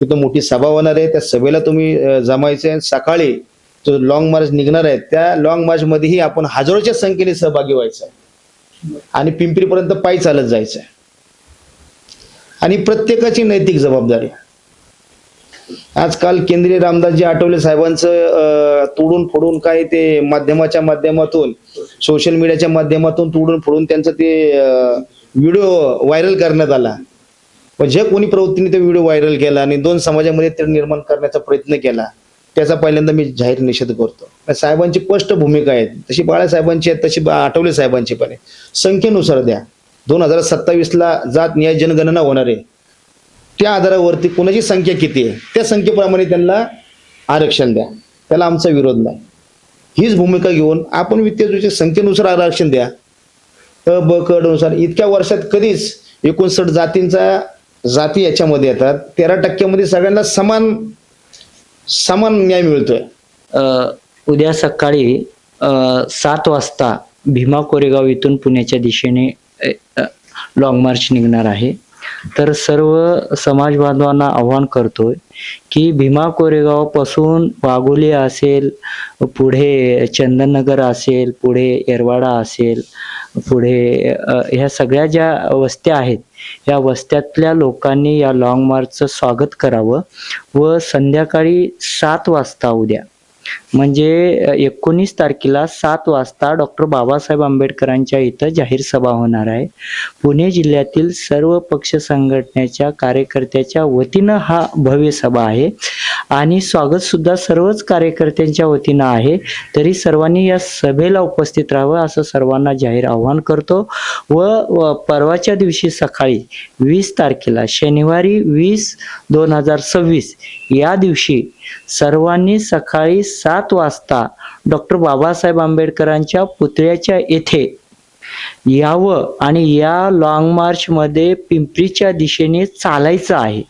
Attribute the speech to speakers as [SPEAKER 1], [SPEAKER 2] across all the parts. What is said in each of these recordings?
[SPEAKER 1] तिथं मोठी सभा होणार आहे, त्या सभेला तुम्ही जमायचं आहे. सकाळी जो लॉंग मार्च निघणार आहे त्या लॉंग मार्च मध्येही आपण हजारोच्या संख्येने सहभागी व्हायचं आहे आणि पिंपरीपर्यंत पायी चालत जायचं आहे. आणि प्रत्येकाची नैतिक जबाबदारी. आजकाल केंद्रीय रामदासजी आठवले साहेबांचं तोडून फोडून काय ते माध्यमाच्या माध्यमातून सोशल मीडियाच्या माध्यमातून तोडून फोडून त्यांचं ते व्हिडिओ व्हायरल करण्यात आला. पण जे कोणी प्रवृत्तीने ते व्हिडिओ व्हायरल केला आणि दोन समाजामध्ये ते निर्माण करण्याचा प्रयत्न केला त्याचा पहिल्यांदा मी जाहीर निषेध करतो. साहेबांची स्पष्ट भूमिका आहे, तशी बाळासाहेबांची आहे तशी आठवले साहेबांची पण आहे. संख्येनुसार द्या. 2027ला जात न्याय जनगणना होणार आहे, त्या आधारावरती कोणाची संख्या किती आहे त्या संख्येप्रमाणे त्यांना आरक्षण द्या, त्याला आमचा विरोध नाही. हीच भूमिका घेऊन आपण विद्यार्थ्यांच्या संख्येनुसार आरक्षण द्या. ब क नुसार इतक्या वर्षात कधीच 59 जाती याच्यामध्ये येतात, 13% सगळ्यांना समान न्याय मिळतोय.
[SPEAKER 2] उद्या सकाळी 7 वाजता भीमा कोरेगाव इथून पुण्याच्या दिशेने लॉंग मार्च निघणार आहे. तर सर्व समाज बांधवांना आव्हान करतोय की भीमा कोरेगाव पासून वाघोली असेल, पुढे चंदननगर असेल, पुढे येरवाडा असेल, पुढे ह्या सगळ्या ज्या वस्त्या आहेत या वस्त्यातल्या लोकांनी या लॉंग मार्चचं स्वागत करावं व संध्याकाळी 7 वाजता उद्या म्हणजे 19 तारखेला 7 वाजता डॉक्टर बाबासाहेब आंबेडकरांच्या इथं जाहीर सभा होणार आहे. पुणे जिल्ह्यातील सर्व पक्ष संघटनेच्या कार्यकर्त्याच्या वतीनं हा भव्य सभा आहे आणि स्वागत सुद्धा सर्वच कार्यकर्त्यांच्या वतीनं आहे. तरी सर्वांनी या सभेला उपस्थित राहावं असं सर्वांना जाहीर आव्हान करतो. व परवाच्या दिवशी सकाळी 20 तारखेला शनिवारी 20/2026 या दिवशी सर्वांनी सकाळी 7 वाजता डॉक्टर बाबासाहेब आंबेडकरांच्या पुतळ्याच्या येथे यावं आणि या लॉंग मार्च मध्ये पिंपरीच्या दिशेने चालायचं आहे.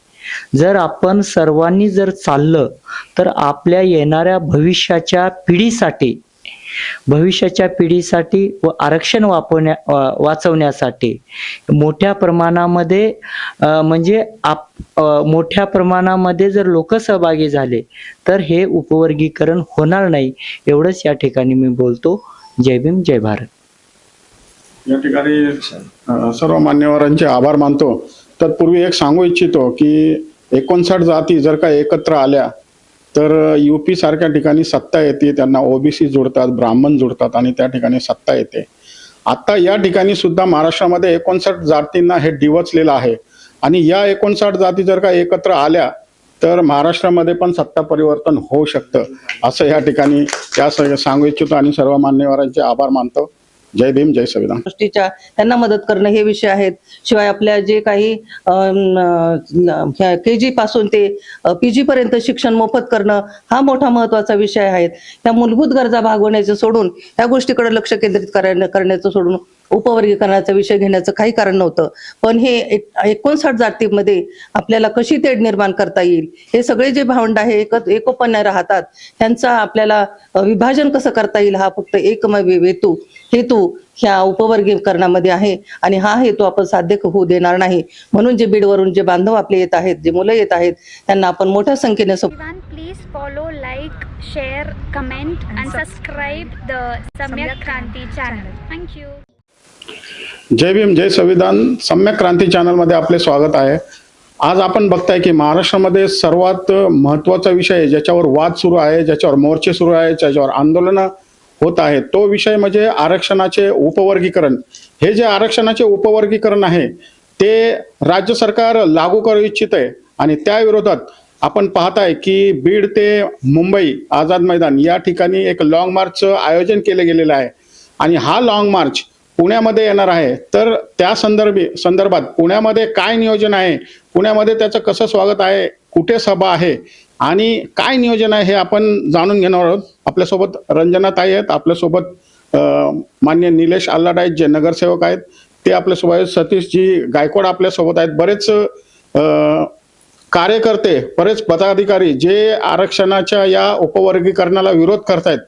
[SPEAKER 2] जर आपण सर्वांनी जर चाललं तर आपल्या येणाऱ्या भविष्याच्या पिढीसाठी व आरक्षण वाचवण्यासाठी मोठ्या प्रमाणामध्ये मोठ्या प्रमाणामध्ये जर लोक सहभागी झाले तर हे उपवर्गीकरण होणार नाही. एवढंच या ठिकाणी मी बोलतो. जय भीम, जय भारत.
[SPEAKER 3] या ठिकाणी सर्व मान्यवरांचे आभार मानतो. तत्पूर्वी एक सांगू इच्छितो की 59 जाती जर का एकत्र आल्या तर UP सारख्या ठिकाणी सत्ता येते, त्यांना OBC जोडतात, ब्राह्मण जोडतात आणि त्या ठिकाणी सत्ता येते. आता या ठिकाणी सुद्धा महाराष्ट्रामध्ये 59 जातींना हे डिवचलेलं आहे आणि या 59 जाती जर का एकत्र आल्या तर महाराष्ट्रामध्ये पण सत्ता परिवर्तन होऊ शकतं असं या ठिकाणी सांगू इच्छितो आणि सर्व मान्यवरांचे आभार मानतो. जय भीम, जय संविधान.
[SPEAKER 4] गोष्टीच्या त्यांना मदत करणं हे विषय आहेत. शिवाय आपल्या जे काही KG पासून ते PG पर्यंत शिक्षण मोफत करणं हा मोठा महत्वाचा विषय आहे. त्या मूलभूत गरजा भागवण्याचं सोडून ह्या गोष्टीकडे लक्ष केंद्रित करण्याचं सोडून उपवर्गीकरणाचा विषय घेण्याचं काही कारण नव्हतं. पण हे 59 जातीमध्ये आपल्याला कशी तेढ निर्माण करता येईल, हे सगळे जे भावंड आहे एकोपाने राहतात त्यांचा आपल्याला विभाजन कसं करता येईल हा फक्त एकमेव हेतू ह्या उपवर्गीकरणामध्ये आहे आणि हा हेतू आपण साध्य होऊ देणार नाही. म्हणून जे बीडवरून जे बांधव आपले येत आहेत, जे मुलं येत आहेत त्यांना आपण मोठ्या संख्येने
[SPEAKER 5] please follow, like, share, comment and subscribe the सम्यक क्रांती चॅनल. थँक्यू.
[SPEAKER 3] जय भीम, जय संविधान. सम्यक क्रांती चॅनलमध्ये आपले स्वागत आहे. आज आपण बघताय की महाराष्ट्रामध्ये सर्वात महत्त्वाचा विषय ज्याच्यावर वाद सुरू आहे, ज्याच्यावर मोर्चे सुरू आहे, ज्याच्यावर आंदोलनं होत आहे तो विषय म्हणजे आरक्षणाचे उपवर्गीकरण. हे जे आरक्षणाचे उपवर्गीकरण आहे ते राज्य सरकार लागू करू इच्छित आहे आणि त्या विरोधात आपण पाहताय की बीड ते मुंबई आझाद मैदान या ठिकाणी एक लॉंग मार्चचं आयोजन केलं गेलेलं आहे आणि हा लॉंग मार्च पुण्यामध्ये येणार आहे. तर त्या संदर्भात पुण्यामध्ये काय नियोजन आहे, पुण्यामध्ये त्याचं कसं स्वागत आहे, कुठे सभा आहे आणि काय नियोजन आहे हे आपण जाणून घेणार आहोत. आपल्यासोबत रंजनाताई आहेत, आपल्यासोबत मान्य निलेश आल्लाड आहेत जे नगरसेवक आहेत, ते आपल्यासोबत आहेत. सतीशजी गायकवाड आपल्यासोबत आहेत. बरेच कार्यकर्ते, बरेच पदाधिकारी जे आरक्षणाच्या या उपवर्गीकरणाला विरोध करतायत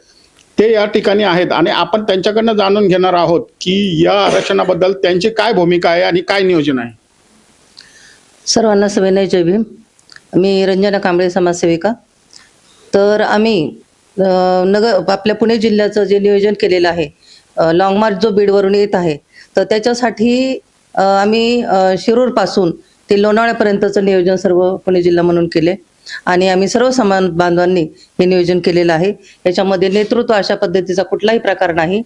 [SPEAKER 3] ते या ठिकाणी आहेत आणि आपण त्यांच्याकडनं जाणून घेणार आहोत की या आरक्षणाबद्दल त्यांची काय भूमिका आहे आणि काय नियोजन आहे.
[SPEAKER 4] सर्वांना सविनय जय भीम. मी रंजना कांबळे समाजसेविका. तर आम्ही आपल्या पुणे जिल्ह्याचं जे नियोजन केलेलं आहे, लॉंग मार्च जो बीडवरून येत आहे, तर त्याच्यासाठी आम्ही शिरूरपासून ते लोणावळ्यापर्यंतचं नियोजन सर्व पुणे जिल्हा म्हणून केले आणि आम्ही सर्व समाज बांधवांनी हे नियोजन केलेलं आहे. याच्यामध्ये नेतृत्व अशा पद्धतीचा कुठलाही प्रकार नाही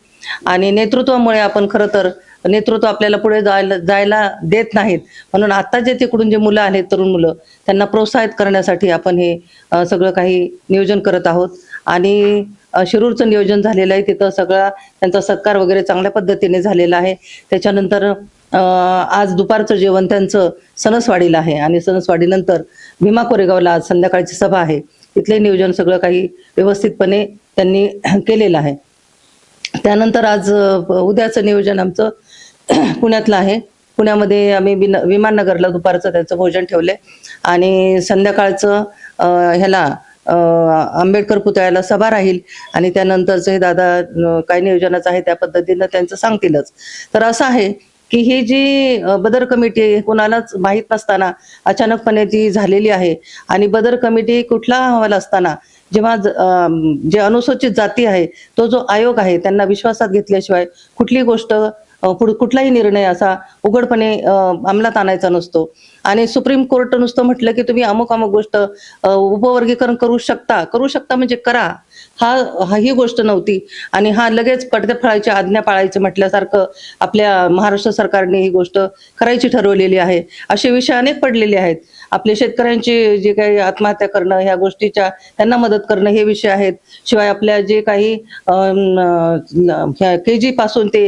[SPEAKER 4] आणि नेतृत्वामुळे आपण खरं तर नेतृत्व आपल्याला पुढे जायला देत नाहीत, म्हणून आता जे तिकडून जे मुलं आहेत, तरुण मुलं, त्यांना प्रोत्साहित करण्यासाठी आपण हे सगळं काही नियोजन करत आहोत. आणि शिरूरचं नियोजन झालेलं आहे, तिथं सगळा त्यांचा सत्कार वगैरे चांगल्या पद्धतीने झालेला आहे. त्याच्यानंतर आज दुपारचं जेवण त्यांचं सणसवाडीला आहे आणि सणसवाडीनंतर भीमा कोरेगावला आज संध्याकाळची सभा आहे. तिथले नियोजन सगळं काही व्यवस्थितपणे त्यांनी केलेलं आहे. त्यानंतर आज उद्याचं नियोजन आमचं पुण्यातलं आहे. पुण्यामध्ये आम्ही विमाननगरला दुपारचं त्यांचं भोजन ठेवलंय आणि संध्याकाळचं ह्याला आंबेडकर पुतळ्याला सभा राहील आणि त्यानंतरचं हे दादा काय नियोजनाचं आहे त्या पद्धतीनं त्यांचं सांगतीलच. तर असं आहे की ही जी बदर कमिटी कोणालाच माहीत नसताना अचानकपणे ती झालेली आहे आणि बदर कमिटी कुठला अहवाल असताना जेव्हा जे अनुसूचित जाती आहे तो जो आयोग आहे त्यांना विश्वासात घेतल्याशिवाय कुठली गोष्ट कुठलाही निर्णय असा उघडपणे अंमलात आणायचा नसतो. आणि सुप्रीम कोर्ट नुसतं म्हटलं की तुम्ही अमुक अमुक गोष्ट उपवर्गीकरण करू शकता म्हणजे करा, ही गोष्ट नव्हती. आणि हा लगेच पडद्या फळायची आज्ञा पाळायचं म्हटल्यासारखं आपल्या महाराष्ट्र सरकारने ही गोष्ट करायची ठरवलेली आहे. असे विषय अनेक पडलेले आहेत. आपले शेतकऱ्यांची जे काही आत्महत्या करणं, ह्या गोष्टीच्या त्यांना मदत करणं हे विषय आहेत. शिवाय आपल्या जे काही KG पासून ते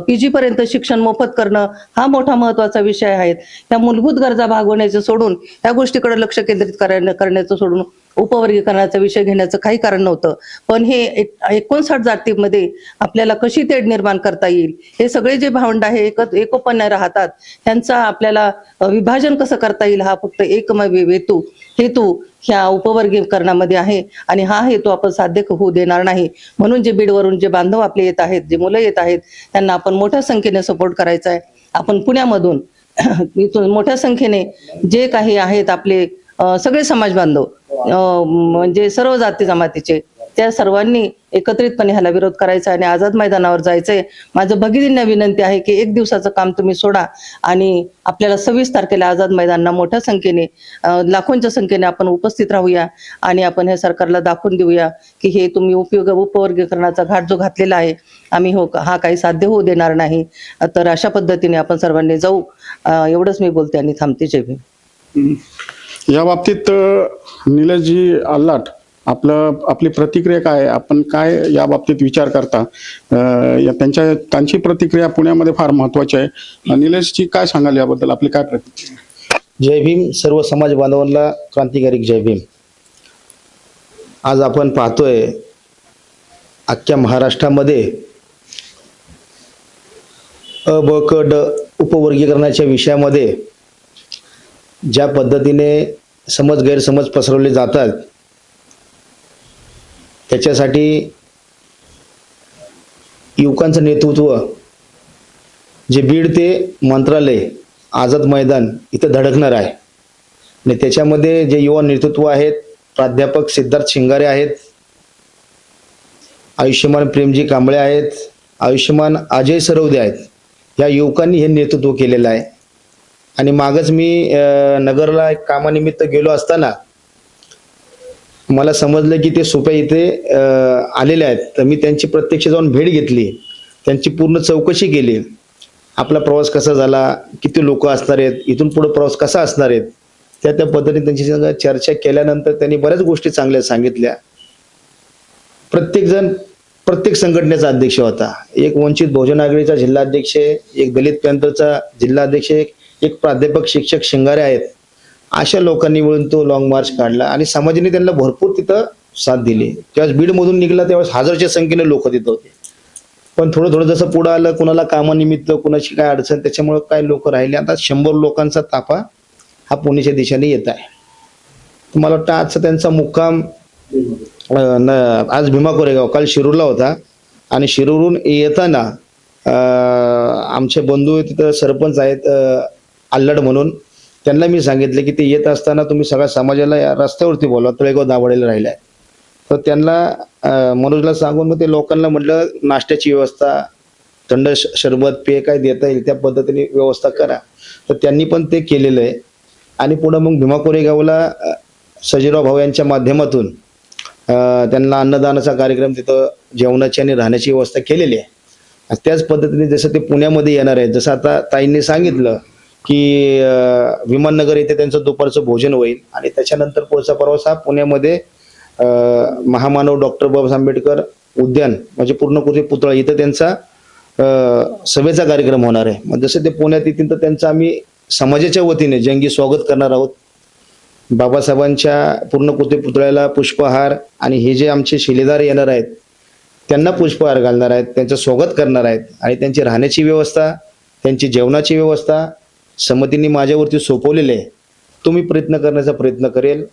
[SPEAKER 4] PG पर्यंत शिक्षण मोफत करणं हा मोठा महत्वाचा विषय आहे. त्या मूलभूत गरजा भागवण्याचं सोडून त्या गोष्टीकडे लक्ष केंद्रित करण्याचं सोडून उपवर्गीकरणाचा विषय घेण्याचं काही कारण नव्हतं. पण हे 59 जातीमध्ये आपल्याला कशी तेढ निर्माण करता येईल, हे सगळे जे भावंड आहे एकोपाने राहतात, त्यांचा आपल्याला विभाजन कसं करता येईल हा फक्त एकमेव हेतू ह्या उपवर्गीकरणामध्ये आहे आणि हा हेतू आपण साध्य होऊ देणार नाही. म्हणून जे बीडवरून जे बांधव आपले येत आहेत, जे मुलं येत आहेत, त्यांना आपण मोठ्या संख्येने सपोर्ट करायचा आहे. आपण पुण्यामधून इथून मोठ्या संख्येने जे काही आहेत आपले सगळे समाज बांधव म्हणजे सर्व जाती जमातीचे, त्या सर्वांनी एकत्रितपणे ह्याला विरोध करायचा आणि आझाद मैदानावर जायचंय. माझं भगिनींना विनंती आहे की 1 दिवसाचं काम तुम्ही सोडा आणि आपल्याला 26 तारखेला आझाद मैदानला मोठ्या संख्येने लाखोंच्या संख्येने आपण उपस्थित राहूया आणि आपण हे सरकारला दाखवून देऊया की हे तुम्ही उपवर्गीकरणाचा घाट जो घातलेला आहे आम्ही हा काही साध्य होऊ देणार नाही. तर अशा पद्धतीने आपण सर्वांनी जाऊ. एवढंच मी बोलते आणि थांबते. जय भीम.
[SPEAKER 3] या बाबतीत निलेशजी आल्हाट, आपली प्रतिक्रिया काय आहे? आपण काय या बाबतीत विचार करता? त्यांची प्रतिक्रिया पुण्यामध्ये फार महत्वाची आहे. निलेशजी काय सांगाल याबद्दल, आपली काय प्रतिक्रिया?
[SPEAKER 1] जय भीम. सर्व समाज बांधवांना क्रांतिकारी जय भीम. आज आपण पाहतोय अख्ख्या महाराष्ट्रामध्ये अ ब क ड उपवर्गीकरणाच्या विषयामध्ये ज्या पद्धतीने गैरसमज पसरवले जातात, त्याच्यासाठी युवकांचं नेतृत्व जे बीड ते मंत्रालय आझाद मैदान इथं धडकणार आहे आणि त्याच्यामध्ये जे युवा नेतृत्व आहेत, प्राध्यापक सिद्धार्थ शिंगारे आहेत, आयुष्यमान प्रेमजी कांबळे आहेत, आयुष्यमान अजय सरवदे आहेत. या युवकांनी हे नेतृत्व केलेलं आहे. आणि मागच मी नगरला एक कामानिमित्त गेलो असताना मला समजलं की ते सोप्या इथे आलेले आहेत. तर मी त्यांची प्रत्यक्ष जाऊन भेट घेतली, त्यांची पूर्ण चौकशी केली. आपला प्रवास कसा झाला, किती लोक असणार आहेत, इथून पुढे प्रवास कसा असणार आहेत, त्या पद्धतीने त्यांची चर्चा केल्यानंतर त्यांनी बऱ्याच गोष्टी चांगल्या सांगितल्या. प्रत्येक संघटनेचा अध्यक्ष होता. एक वंचित बहुजन आघाडीचा जिल्हाध्यक्ष, एक दलित पॅंथरचा जिल्हाध्यक्ष, एक प्राध्यापक शिक्षक शिंगारे आहेत. अशा लोकांनी मिळून तो लॉंग मार्च काढला आणि समाजाने त्यांना भरपूर तिथं साथ दिली. त्यावेळेस बीडमधून निघाला त्यावेळेस हजारच्या संख्येने लोक तिथं होते. पण थोडं जसं पुढं आलं, कुणाला कामानिमित्त, कुणाची काय अडचण, त्याच्यामुळे काय लोक राहिले. आता 100 लोकांचा ताफा हा पुण्याच्या दिशेने येत आहे. मला वाटतं आजचा त्यांचा मुक्काम आज भीमा कोरेगाव, काल शिरूरला होता आणि शिरूरहून येताना आमचे बंधू तिथं सरपंच आहेत आल्हाट म्हणून, त्यांना मी सांगितलं की ते येत असताना तुम्ही सगळ्या समाजाला या रस्त्यावरती बोलवा, तळेगाव दाभाडेला राहिलाय. तर त्यांना मनोजला सांगून मग ते लोकांना म्हटलं नाश्त्याची व्यवस्था, थंड सरबत पेय काय देता येईल त्या पद्धतीने व्यवस्था करा. तर त्यांनी पण ते केलेलं आहे. आणि पुढं मग भीमा कोरेगावला सजीराव भाऊ यांच्या माध्यमातून त्यांना अन्नदानाचा कार्यक्रम, तिथं जेवणाची आणि राहण्याची व्यवस्था केलेली आहे. त्याच पद्धतीने जसं ते पुण्यामध्ये येणार आहे, जसं आता ताईंनी सांगितलं की विमाननगर येथे त्यांचं दुपारचं भोजन होईल आणि त्याच्यानंतर पुढचा प्रवास हा पुण्यामध्ये महामानव डॉक्टर बाबासाहेब आंबेडकर उद्यान म्हणजे पूर्णकृती पुतळा इथं त्यांचा सभेचा कार्यक्रम होणार आहे. मग जसं ते पुण्यात येतील तर त्यांचं आम्ही समाजाच्या वतीने जंगी स्वागत करणार आहोत. बाबासाहेबांच्या पूर्णकृती पुतळ्याला पुष्पहार आणि हे जे आमचे शिलेदार येणार आहेत त्यांना पुष्पहार घालणार आहेत, त्यांचं स्वागत करणार आहेत आणि त्यांची राहण्याची व्यवस्था, त्यांची जेवणाची व्यवस्था समितीने माझ्यावरती सोपवलेली आहे. तुम्ही प्रयत्न करण्याचा प्रयत्न करेल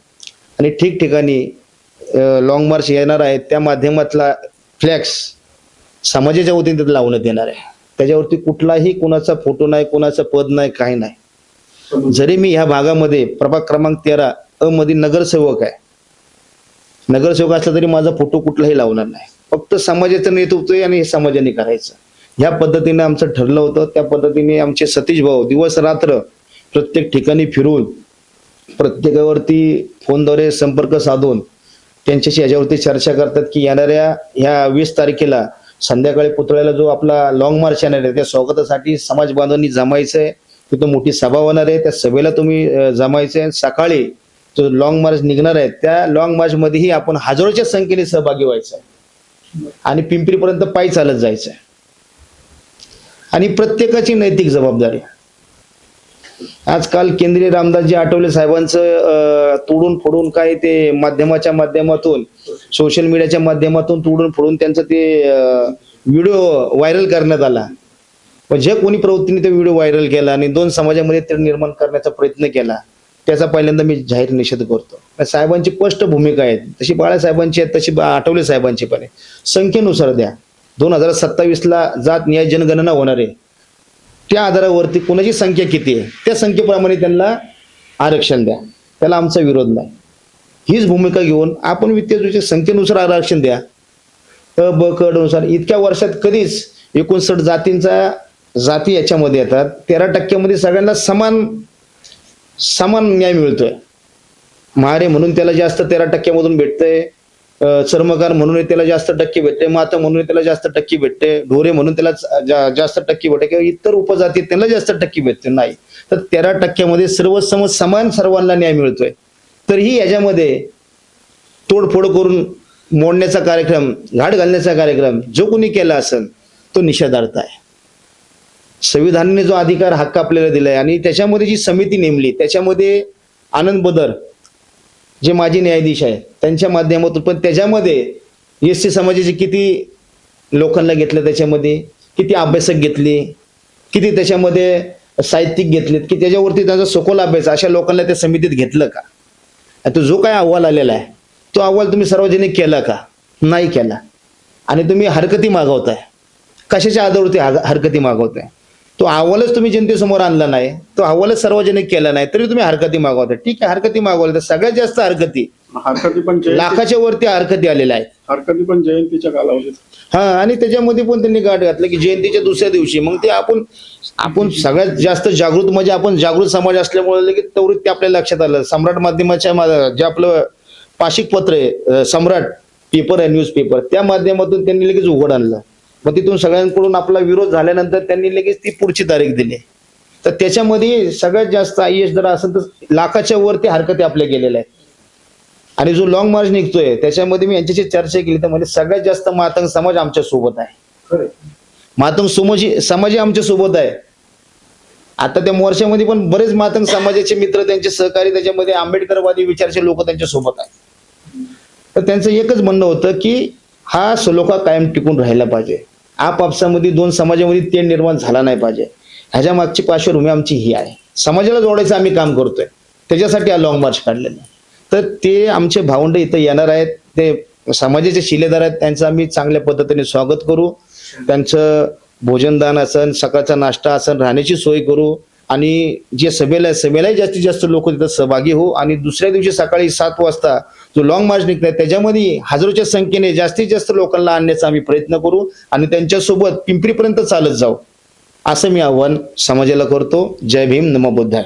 [SPEAKER 1] आणि ठिकठिकाणी लॉंग मार्च येणार आहेत त्या माध्यमातला फ्लॅक्स समाजाच्या वतीने तिथे लावण्यात येणार आहे. त्याच्यावरती कुठलाही कुणाचा फोटो नाही, कुणाचं पद नाही, काही नाही. जरी मी ह्या भागामध्ये प्रभाग क्रमांक 13 अ मध्ये नगरसेवक आहे, नगरसेवक असला तरी माझा फोटो कुठलाही लावणार नाही. फक्त समाजाचं नेतृत्व आहे आणि हे समाजाने करायचं. ह्या पद्धतीने आमचं ठरलं होतं. त्या पद्धतीने आमचे सतीश भाऊ दिवस रात्र प्रत्येक ठिकाणी फिरून प्रत्येकावरती फोनद्वारे संपर्क साधून त्यांच्याशी याच्यावरती चर्चा करतात की येणाऱ्या ह्या 20 तारखेला संध्याकाळी पुतळ्याला जो आपला लॉंग मार्च येणार आहे त्या स्वागतासाठी समाज बांधवांनी जमायचं आहे. तिथं मोठी सभा होणार आहे, त्या सभेला तुम्ही जमायचं आहे. सकाळी जो लॉंग मार्च निघणार आहे त्या लॉंग मार्च मध्येही आपण हजारोच्या संख्येने सहभागी व्हायचं आहे आणि पिंपरीपर्यंत पायी चालत जायचं आहे. आणि प्रत्येकाची नैतिक जबाबदारी. आजकाल केंद्रीय रामदासजी आठवले साहेबांचं तोडून फोडून काय ते माध्यमाच्या माध्यमातून, सोशल मीडियाच्या माध्यमातून तोडून फोडून त्यांचं ते व्हिडिओ व्हायरल करण्यात आला. पण जे कोणी प्रवृत्तीने तो व्हिडिओ व्हायरल केला आणि 2 समाजामध्ये ते निर्माण करण्याचा प्रयत्न केला त्याचा पहिल्यांदा मी जाहीर निषेध करतो. साहेबांची स्पष्ट भूमिका आहे, तशी बाळासाहेबांची आहे तशी आठवले साहेबांची पण आहे. संख्येनुसार द्या. 2027ला जात न्याय जनगणना होणार आहे, त्या आधारावरती कोणाची संख्या किती आहे त्या संख्येप्रमाणे त्यांना आरक्षण द्या, त्याला आमचा विरोध नाही. हीच भूमिका घेऊन आपण विद्यार्थ्यांच्या संख्येनुसार आरक्षण द्या. अ ब क ड नुसार इतक्या वर्षात कधीच 59 जाती याच्यामध्ये येतात, 13% सगळ्यांना समान न्याय मिळतोय. महारे म्हणून त्याला जास्त 13% भेटतंय, चर्मकार म्हणून त्याला जास्त टक्के भेटते, माता म्हणून त्याला जास्त टक्के भेटते, ढोरे म्हणून त्याला जास्त टक्के भेटते किंवा इतर उपजाती त्यांना जास्त टक्के भेटते नाही. तर 13% सर्व समान सर्वांना न्याय मिळतोय. तरीही याच्यामध्ये तोडफोड करून मोडण्याचा कार्यक्रम, घाट घालण्याचा कार्यक्रम जो कोणी केला असेल तो निषेधार्थ आहे. संविधानाने जो अधिकार हक्क आपल्याला दिलाय आणि त्याच्यामध्ये जी समिती नेमली त्याच्यामध्ये आनंद बदर जे माजी न्यायाधीश आहे त्यांच्या माध्यमातून, पण त्याच्यामध्ये SC समाजाचे किती लोकांना घेतलं, त्याच्यामध्ये किती अभ्यासक घेतली, किती त्याच्यामध्ये साहित्यिक घेतलेत की त्याच्यावरती त्यांचा सखोल अभ्यास अशा लोकांना त्या समितीत घेतलं का? तो जो काय अहवाल आलेला आहे तो अहवाल तुम्ही सार्वजनिक केला का? नाही केला. आणि तुम्ही हरकती मागवताय. कशाच्या आधारावरती हरकती मागवताय? तो अहवालच तुम्ही जनतेसमोर आणला नाही, तो अहवालच सार्वजनिक केला नाही तरी तुम्ही हरकती मागवताय. ठीक आहे, हरकती मागवल्या तर सगळ्यात जास्त हरकती
[SPEAKER 3] पण
[SPEAKER 1] लाखाच्या वरती हरकती आलेल्या आहेत.
[SPEAKER 3] हरकती पण जयंतीच्या कालावधीत.
[SPEAKER 1] हा, आणि त्याच्यामध्ये पण त्यांनी गाठ घातलं की जयंतीच्या दुसऱ्या दिवशी. मग ते आपण सगळ्यात जास्त जागृत म्हणजे आपण जागृत समाज असल्यामुळे लगेच तेवढं ते आपल्या लक्षात आलं. सम्राट माध्यमाच्या जे आपलं पाक्षिक पत्र आहे, सम्राट पेपर आहे, न्यूज पेपर, त्या माध्यमातून त्यांनी लगेच उघड आणलं. मग तिथून सगळ्यांकडून आपला विरोध झाल्यानंतर त्यांनी लगेच ती पुढची तारीख दिली. तर त्याच्यामध्ये सगळ्यात जास्त IAS जर असेल तर लाखाच्या वरती हरकती आपल्या गेलेल्या आहेत. आणि जो लॉंग मार्च निघतोय त्याच्यामध्ये मी यांच्याशी चर्चा केली तर म्हणजे सगळ्यात जास्त मातंग समाज आमच्या सोबत आहे. मातंग समाज आमच्या सोबत आहे. आता त्या मोर्चामध्ये पण बरेच मातंग समाजाचे मित्र, त्यांचे सहकारी, त्याच्यामध्ये आंबेडकरवादी विचारचे लोक त्यांच्या सोबत आहेत. तर त्यांचं एकच म्हणणं होतं की हा सलोखा कायम टिकून राहिला पाहिजे. आपापसामध्ये 2 समाजामध्ये तेढ निर्माण झाला नाही पाहिजे. ह्याच्या मागची पार्श्वभूमी आमची ही आहे. समाजाला जोडायचं आम्ही काम करतोय, त्याच्यासाठी हा लॉंग मार्च काढलेलं. तर ते आमचे भावंड इथं येणार आहेत, ते समाजाचे शिलेदार आहेत, त्यांचं आम्ही चांगल्या पद्धतीने स्वागत करू. त्यांचं भोजनदान असन, सकाळचा नाश्ता असन, राहण्याची सोय करू. आणि जे सभेलाही जास्तीत जास्त लोक तिथं सहभागी हो आणि दुसऱ्या दिवशी सकाळी 7 वाजता जो लॉंग मार्च निघतोय त्याच्यामध्ये हजारोच्या संख्येने जास्तीत जास्त लोकांना आणण्याचा आम्ही प्रयत्न करू आणि त्यांच्यासोबत पिंपरीपर्यंत चालत जाऊ असं मी आव्हान समाजाला करतो. जय भीम, नमो बुद्धाय.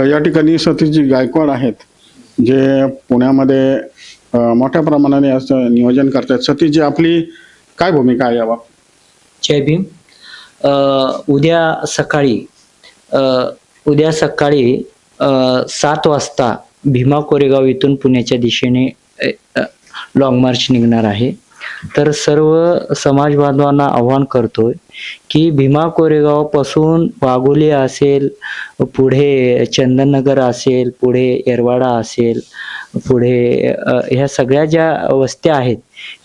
[SPEAKER 3] या ठिकाणी सतीशजी गायकवाड आहेत, जे पुण्यामध्ये मोठ्या प्रमाणाने असं नियोजन करतात. सतीशजी, आपली काय भूमिका आहे याबाबत?
[SPEAKER 2] जय भीम. उद्या सकाळी 7 वाजता भीमा कोरेगाव इथून पुण्याच्या दिशेने लॉंग मार्च निघणार आहे. तर सर्व समाज बांधवांना आव्हान करतोय की भीमा कोरेगाव पासून वाघोली असेल, पुढे चंदननगर असेल, पुढे येरवाडा असेल, पुढे ह्या सगळ्या ज्या वस्त्या आहेत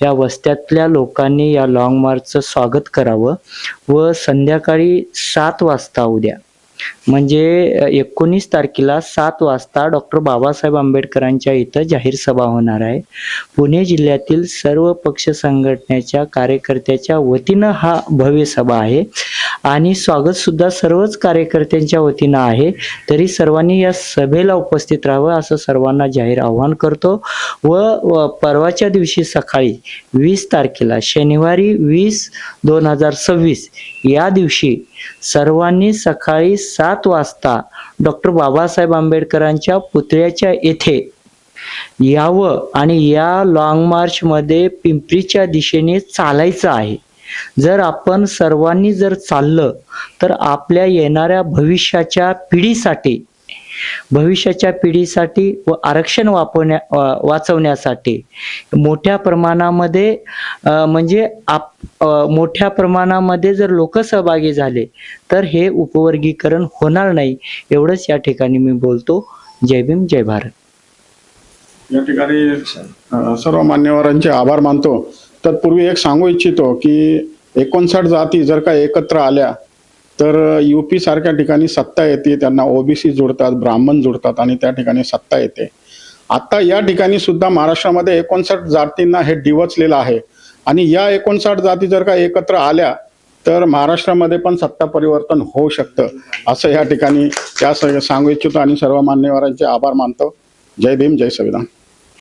[SPEAKER 2] या वस्त्यातल्या लोकांनी या लॉंग मार्चचं स्वागत करावं व संध्याकाळी 7 वाजता उद्या म्हणजे 19 तारखेला 7 वाजता डॉक्टर बाबासाहेब आंबेडकरांच्या इथं जाहीर सभा होणार आहे. पुणे जिल्ह्यातील सर्व पक्ष संघटनेच्या कार्यकर्त्याच्या वतीनं हा भव्य सभा आहे आणि स्वागत सुद्धा सर्वच कार्यकर्त्यांच्या वतीनं आहे. तरी सर्वांनी या सभेला उपस्थित राहावं असं सर्वांना जाहीर आवाहन करतो. व परवाच्या दिवशी सकाळी 20 तारखेला शनिवारी 20/2026 या दिवशी सर्वांनी सकाळी 7 वाजता डॉक्टर बाबासाहेब आंबेडकरांच्या पुतळ्याच्या येथे यावं आणि या लॉंग मार्च मध्ये पिंपरीच्या दिशेने चालायचं आहे. जर आपण सर्वांनी जर चाललं तर आपल्या येणाऱ्या भविष्याच्या पिढीसाठी व आरक्षण वाचवण्यासाठी मोठ्या प्रमाणामध्ये मोठ्या प्रमाणामध्ये जर लोक सहभागी झाले तर हे उपवर्गीकरण होणार नाही. एवढंच या ठिकाणी मी बोलतो. जय भीम, जय भारत.
[SPEAKER 3] या ठिकाणी सर्व मान्यवरांचे आभार मानतो. तत्पूर्वी एक सांगू इच्छितो की 59 जाती जर का एकत्र आल्या तर UP सारख्या ठिकाणी सत्ता येते. त्यांना OBC जोडतात, ब्राह्मण जोडतात आणि त्या ठिकाणी सत्ता येते. आता या ठिकाणी सुद्धा महाराष्ट्रामध्ये 59 जातींना हे डिवचलेलं आहे आणि या 59 जाती जर का एकत्र आल्या तर महाराष्ट्रामध्ये पण सत्ता परिवर्तन होऊ शकतं असं या ठिकाणी सांगू इच्छितो आणि सर्व मान्यवरांचे आभार मानतो. जय भीम, जय संविधान.